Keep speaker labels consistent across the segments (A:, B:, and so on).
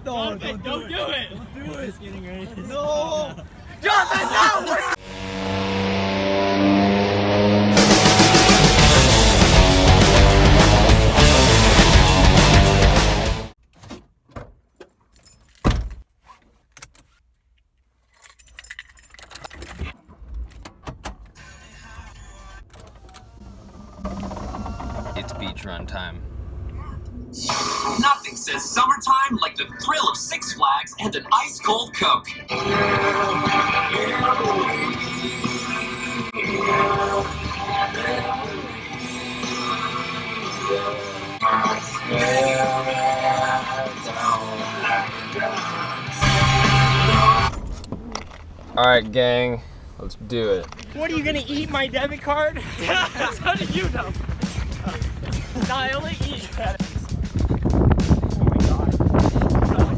A: No, don't do it. Don't do it.
B: Getting ready.
A: No. Jonathan, no.
C: It's beach run time.
D: Nothing says summertime like the thrill of Six Flags and an ice-cold Coke.
C: Alright, gang, let's do it.
B: What are you gonna eat my debit card? How do you know? No, I only eat that. Oh my god.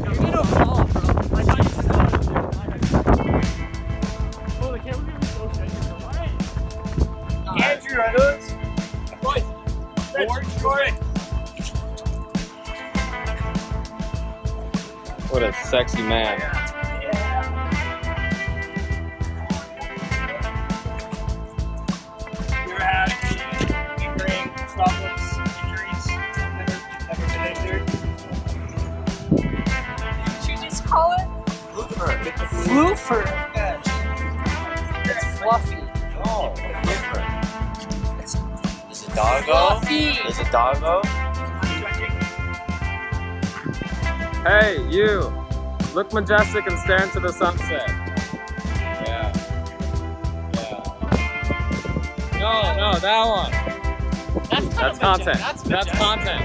B: You're gonna fall, bro. I thought you just got it. Oh, the camera's gonna be so shaky. Andrew, are those?
C: What a sexy man.
B: You're happy, you bring problems, injuries, never been injured. What you just call it?
A: Floofer.
B: Floofer. It's fluffy.
A: No, floofer.
B: It's
A: Doggo.
B: fluffy.
A: Is it doggo?
C: Hey, you! Look majestic and stare into the sunset. Yeah. Yeah. No, that one. That's content. That's content.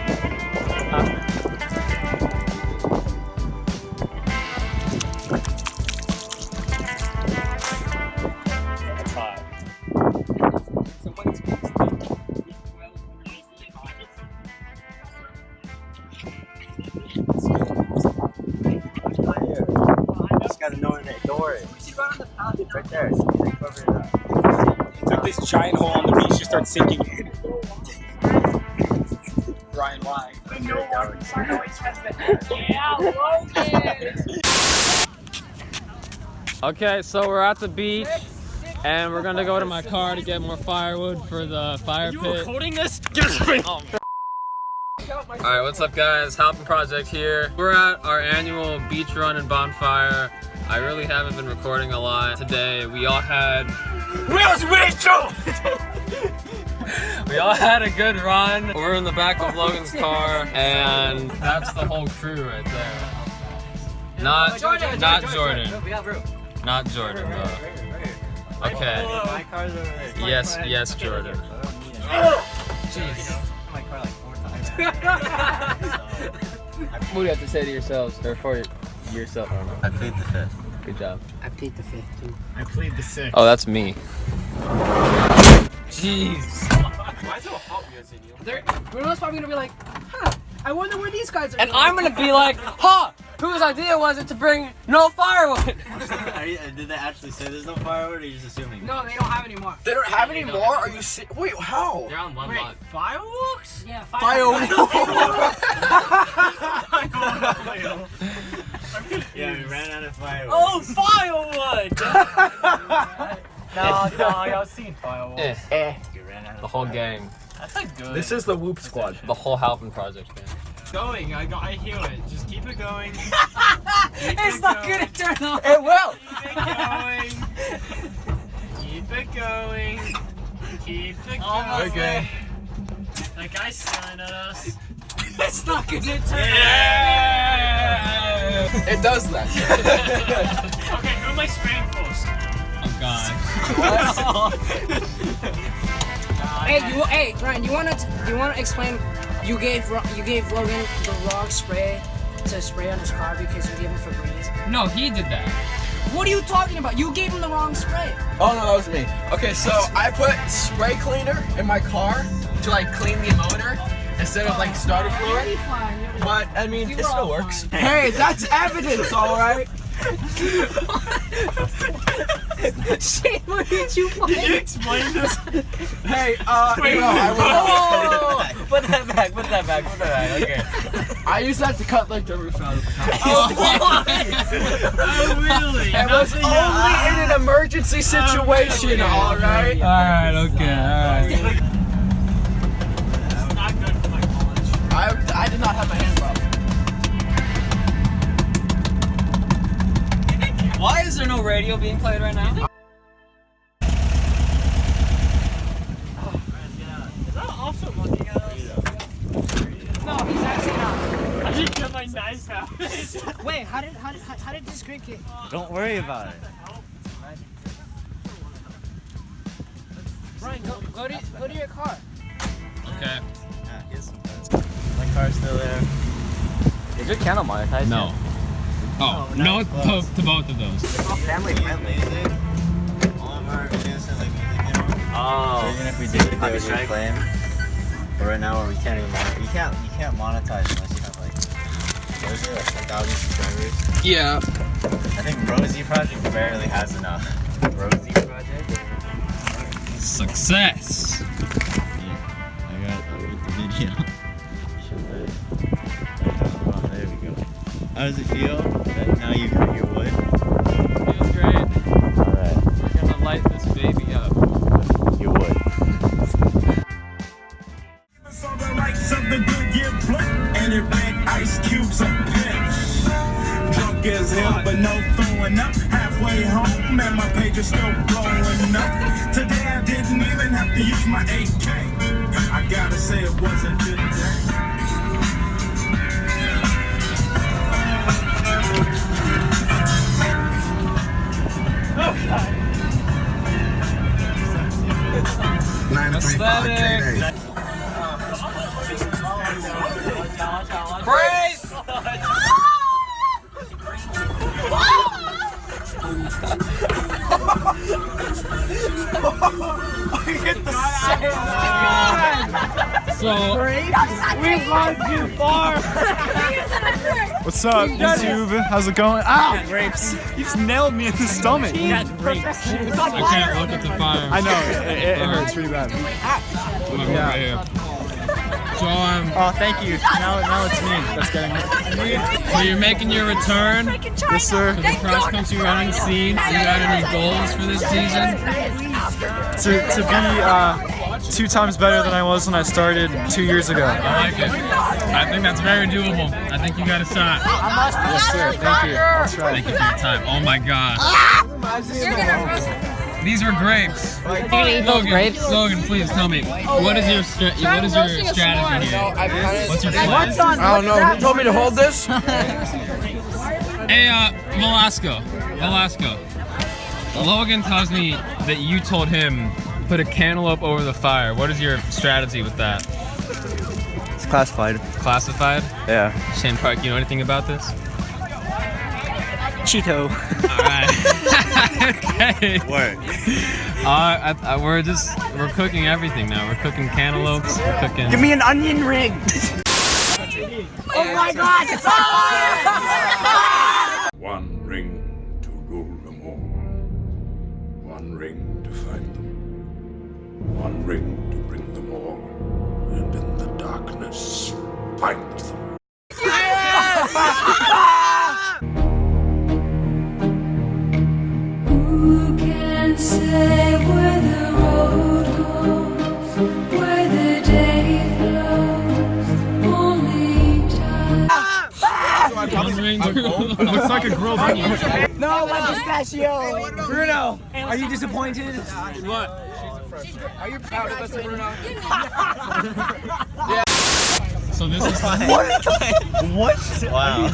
C: That's hot.
A: Just gotta know where that door is. It's right there. So you cover it up.
E: Took this giant hole on the beach to start sinking in. Brian, why?
C: Okay, so we're at the beach and we're gonna go to my car to get more firewood for the fire pit.
B: Recording this?
C: Alright, what's up guys? Halpin Project here. We're at our annual beach run in Bonfire. I really haven't been recording a lot today. We all had a good run. We're in the back of Logan's car and that's the whole crew right there. Not Jordan.
A: We got room.
C: Not Jordan though. Okay.
A: My car's over there.
C: Yes, Jordan.
A: Jeez. My car like 4 times.
C: What do you have to say to yourselves, or for yourself? I don't know.
A: I plead the fifth.
C: Good job.
B: I plead the fifth too.
E: I plead the sixth.
C: Oh, that's me. Jeez.
E: Why is it a hot music in you?
B: Bruno's probably gonna be like, huh, I wonder where these guys are.
C: And I'm gonna be like, huh, whose idea was it to bring no firewood?
A: Did they actually say there's no firewood, or are you just assuming?
B: No, they don't have any more.
F: They don't have any more? Are you wait, how?
C: They're on one
B: Wait,
C: lot.
B: fireworks? Yeah,
F: Firewood.
A: Yeah, we ran out of firewood.
B: Oh, firewood! No, I've seen fireworks.
A: We ran out of
C: The whole
A: firewood.
C: gang.
B: That's a good.
F: This is the Whoop Squad.
C: The whole Halpin Project gang.
B: Going. I hear it. Just keep it going.
G: It's not gonna turn off.
F: It will.
B: Keep it going. Keep it going.
F: Okay.
B: That guy's staring at us.
G: It's not gonna turn off.
F: It does that.
B: Okay, who am I spraying first?
C: Oh god.
G: Hey, Ryan, you wanna explain? You gave Logan the wrong spray to spray on his car because you gave him Febreze.
C: No, he did that.
G: What are you talking about? You gave him the wrong spray.
F: Oh no, that was me. Okay, so I put spray cleaner in my car to like clean the motor instead of like starter fluid.
G: You'll be fine. You'll be
F: But I mean,
G: You
F: it
G: were
F: still
G: all
F: works.
G: fine.
F: Hey, that's evidence, all right.
G: Shane, what did you find?
B: Can you explain this?
F: Hey, no, I will.
A: Put that back. Okay.
F: I used that to cut like the roof out of the house.
B: Oh, really?
F: It was only in an emergency situation, alright?
C: Alright, okay, alright.
B: It's not good for my college.
F: I did not have my hands up.
B: Why is there no radio being played right now? Is that also looking at us?
G: No, he's actually not.
B: I just got my knife out.
G: Wait, how did this green kick?
A: Don't worry about it.
G: Brian, go to your car.
C: Okay.
A: Here's some friends. My car's still there. Is your channel monetized?
C: No. Oh, no to both of those.
A: Family friendly. All of our videos are like music, you know? Oh. So even if we did, they would reclaim. But right now we can't even monetize. You can't monetize unless you have like, what is it, like 1,000 subscribers?
C: Yeah.
A: I think Rosie Project barely has enough. Rosie Project?
C: Success.
A: I got the video. Oh, there we go. How does it feel that now you've got your wood?
C: Feels great.
A: Alright.
C: We're gonna light this baby up.
A: Your wood.
H: Saw the lights of the Goodyear blunt, and it red ice cubes of pitch. Drunk as hell, but no throwing up. Halfway home, and my page is still blowing up. Today I didn't even have to use my AK. I gotta say it was a good day.
C: Aesthetic.
B: Praise!
C: So,
B: We've gone too far!
E: What's up, YouTube? How's it going? Ow! Grapes. You just nailed me in the stomach.
C: I can't look at the fire.
E: I know, it hurts pretty bad.
C: I'm gonna go right here. So,
E: Oh, thank you. Now it's me that's getting it.
C: so you're making your return
E: Yes, sir.
C: to the cross-country running scene. You got any goals for this season?
E: To be 2 times better than I was when I started 2 years ago.
C: I like it. I think that's very doable. I think you got a shot.
E: Yes, sir. Thank you. That's right.
C: Thank you for your time. Oh my god. These were grapes. Logan, please tell me, what is your strategy here? What's your plan?
F: I don't know. Who told me to hold this?
C: Hey, Velasco. Logan tells me that you told him put a cantaloupe over the fire. What is your strategy with that?
A: It's classified.
C: Classified?
A: Yeah.
C: Shane Park, you know anything about this?
A: Cheeto.
C: Alright. Okay.
A: Work.
C: We're cooking everything now. We're cooking cantaloupes, we're cooking...
A: Give me an onion ring.
G: Oh my God! It's
H: One ring to rule them all. One ring to fight them. One ring to bring them all. And in the darkness, find them.
I: Who can say where the road goes, where the day flows? Only time.
C: One ring to...
E: Looks like a grilled onion.
G: No, my pistachio. Bruno, are you disappointed?
F: What? Are you proud of us, Bruno?
C: So this is...
A: What? Wow.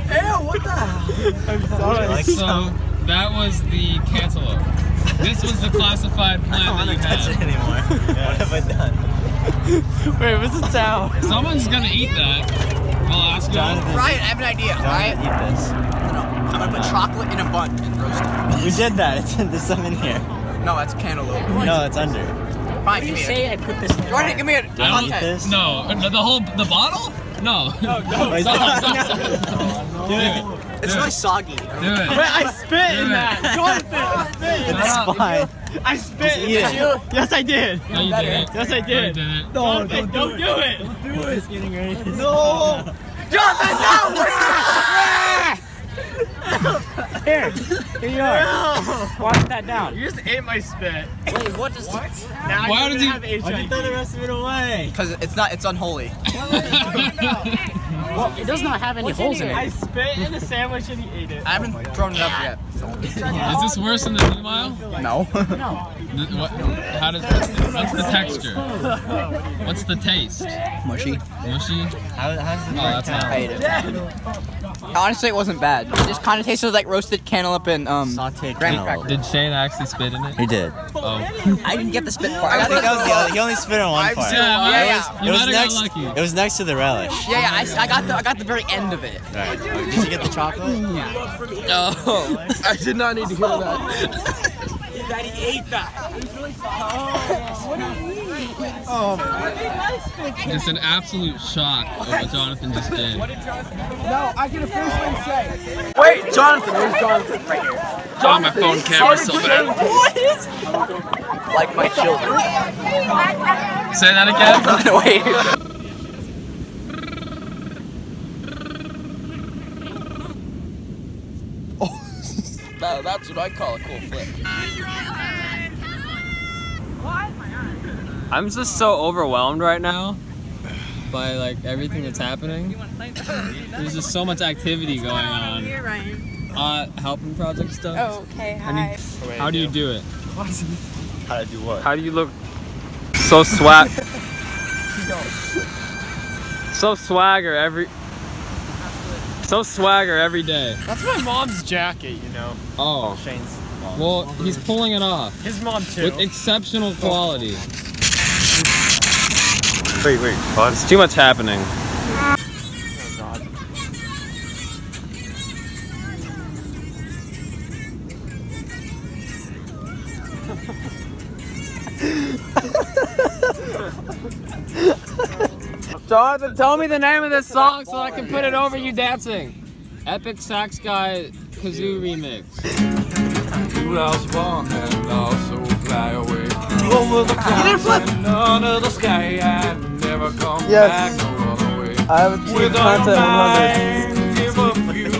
G: Ew, what the hell?
C: So that was the cantaloupe. This was the classified plan that you
A: Touch it
C: had.
A: anymore. What have I done?
E: Wait, what's the towel?
C: Someone's gonna eat that. Velasco.
F: Ryan, I have an idea, right?
A: Eat this.
F: I'm gonna put chocolate in a bun and roast it.
A: We did that. There's some in here.
F: No, that's cantaloupe.
A: No, it's under.
F: Fine, give me it.
G: I put this in
F: Jordan, give me it.
C: I don't-
F: Content.
A: This?
C: No, the bottle? No.
B: No.
C: Do it.
B: It's really soggy.
C: Do it.
B: Wait, I spit in that. Jonathan, I spit in
A: It's
B: that.
A: fine.
B: I spit in
A: eat
B: that.
A: it.
B: Yes, I did.
C: No, you didn't.
B: Yes, I
C: No, you
B: did.
C: didn't.
B: No, don't do it.
A: Don't do it. Just getting ready.
B: No. Jonathan, no.
J: Here you are. Wash that down.
B: You just ate my spit.
G: Wait, what does?
B: Now
C: Why
B: you're
C: did
B: gonna
C: you-
B: have
A: Why'd you
B: HIV.
A: throw the rest of it away?
F: Because it's unholy.
G: Well, it does not have any holes in
B: I
G: it.
B: spit in the sandwich and he ate it.
F: I haven't thrown it up yet.
C: Is this worse than the 2 mile?
F: No.
C: What's the texture? What's the taste?
F: Mushy.
C: Mushy?
A: How's the
C: that's not.
F: I ate it. Honestly, it wasn't bad. It just kind of tasted like roasted cantaloupe and
A: sauteed
F: graham
A: cantaloupe?
F: crackers.
C: Did Shane actually spit in it?
A: He did.
C: Oh.
F: I didn't get the spit part.
A: I think that was the other. He only spit on one part.
C: Yeah. You
A: It was
C: might have
A: next.
C: got lucky.
A: It was next to the relish.
F: Yeah, I got the very end of it.
A: Right. Did you get the chocolate?
F: No, I did not need to hear that.
B: Daddy ate that.
C: Just an absolute shock of what Jonathan just did.
F: No, I can officially say. Wait, Jonathan, where's Jonathan? Right here.
C: Oh, my phone camera's so bad.
F: Like my children.
C: Say that again?
F: Wait. That's what I call a cool flip.
C: I'm just so overwhelmed right now by like everything that's happening. There's just so much activity going on.
K: You're Ryan.
C: Halpin project stuff.
K: Oh, okay. Hi.
C: How do you do it?
A: How to do what?
C: How do you look so swag? So swagger every day.
B: That's my mom's jacket, you know.
C: Oh.
B: Shane's mom.
C: Well, he's pulling it off
B: His mom too.
C: with exceptional quality.
A: Wait, what?
C: It's too much happening. Jonathan, tell me the name of this song so I can put it over you dancing. Epic Sax Guy Kazoo remix.
H: You lost one and also fly away over the clouds and under the sky and never come back no other way.
C: I have achieved content 100.
H: Give up you.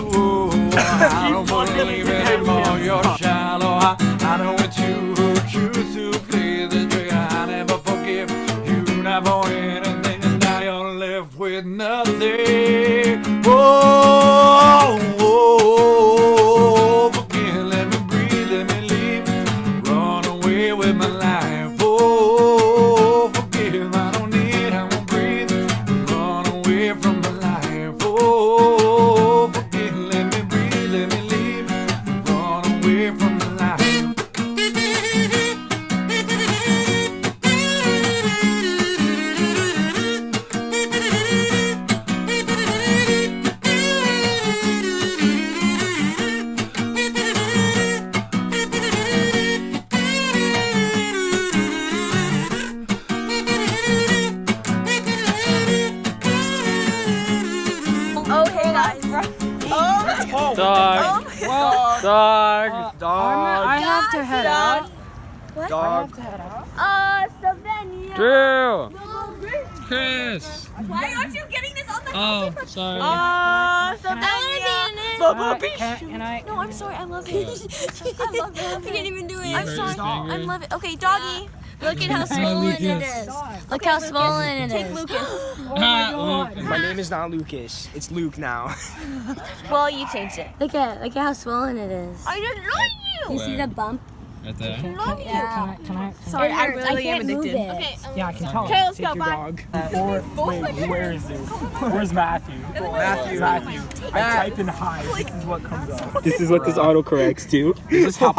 H: I don't believe anymore. You're shallow. I don't want to hurt you to play the trick. I never forgive you, not for anything, and now you're left with nothing. Oh, forget, let me breathe, let me leave, run away with my life. Oh, forgive, I don't need, I won't breathe, run away from my life. Oh, forget, let me breathe, let me leave, run away from my life.
K: Oh, hey guys. Oh.
C: Dog. Dog.
G: I have to head out.
K: What?
C: Dog.
K: Savannah.
C: Drew.
K: No,
C: Chris.
K: why aren't you getting this on the
C: Oh, sorry.
K: Savannah.
G: Can I?
K: No, I'm sorry. I love it. I love it. I can't even do it. I'm
C: hurt
K: sorry.
C: his finger?
K: I love it. Okay, doggy. Look at how swollen it is. Look how swollen it is. Take Lucas.
B: My name is not Lucas. It's Luke now.
K: Well, you changed it. Look at how swollen it is. I just love you.
C: You see the
K: bump?
C: Right there.
K: Yeah.
G: Can I?
K: Sorry, I really am addicted.
B: Okay,
G: Yeah, I can tell.
B: okay, let's go. Bye. Wait, where is this? Where's Matthew? Matthew. I type in hi. This is what comes up. This is what this auto corrects to. This is how.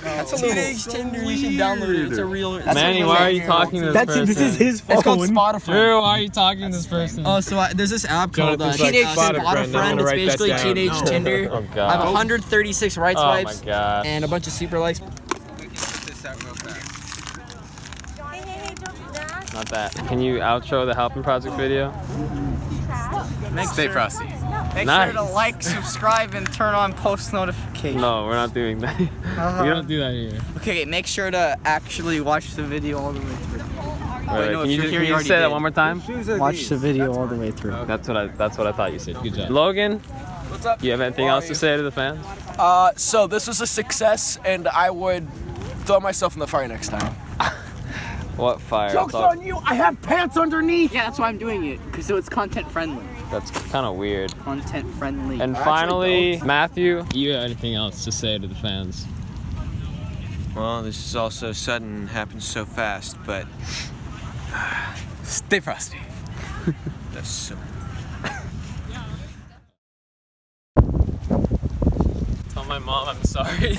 F: That's a teenage Tinder. You should download it. It's a real.
C: Manny, why are you talking to this person?
B: This is his phone.
F: It's called Spotify.
C: Drew, why are you talking to this person?
F: Oh, so there's this app called
E: Jonathan's like,
F: Teenage
E: spot a
F: Spot a
E: friend. I'm
F: Friend.
E: gonna
F: It's
E: write that
F: basically
E: down.
F: teenage Tinder.
C: Oh,
F: I have
C: God.
F: 136 right
C: Oh,
F: swipes
C: my God.
F: and a bunch of super likes.
C: Not that. Can you outro the Halpin Project video?
F: Stay frosty.
B: Make
C: Nice.
B: sure to like, subscribe, and turn on post notifications.
C: No, we're not doing that. We don't do that here.
B: Okay, make sure to actually watch the video all the way through.
C: Wait,
B: no,
C: can
B: if
C: you,
B: you're here,
C: can
B: you
C: you
B: already
C: say that
B: did.
C: one more time?
B: Watch the video all the way through.
C: That's what I thought you said. Good job. Logan,
F: What's up?
C: you have anything else to say to the fans?
F: So this was a success, and I would throw myself in the fire next time.
C: What fire?
F: Joke's on you! I have pants underneath!
B: Yeah, that's why I'm doing it, because so it's content friendly.
C: That's kind of weird.
B: Content friendly.
C: And finally, Matthew, you have anything else to say to the fans?
L: Well, this is all so sudden and happens so fast, but
F: Stay frosty.
L: that's so.
C: Tell my mom I'm sorry.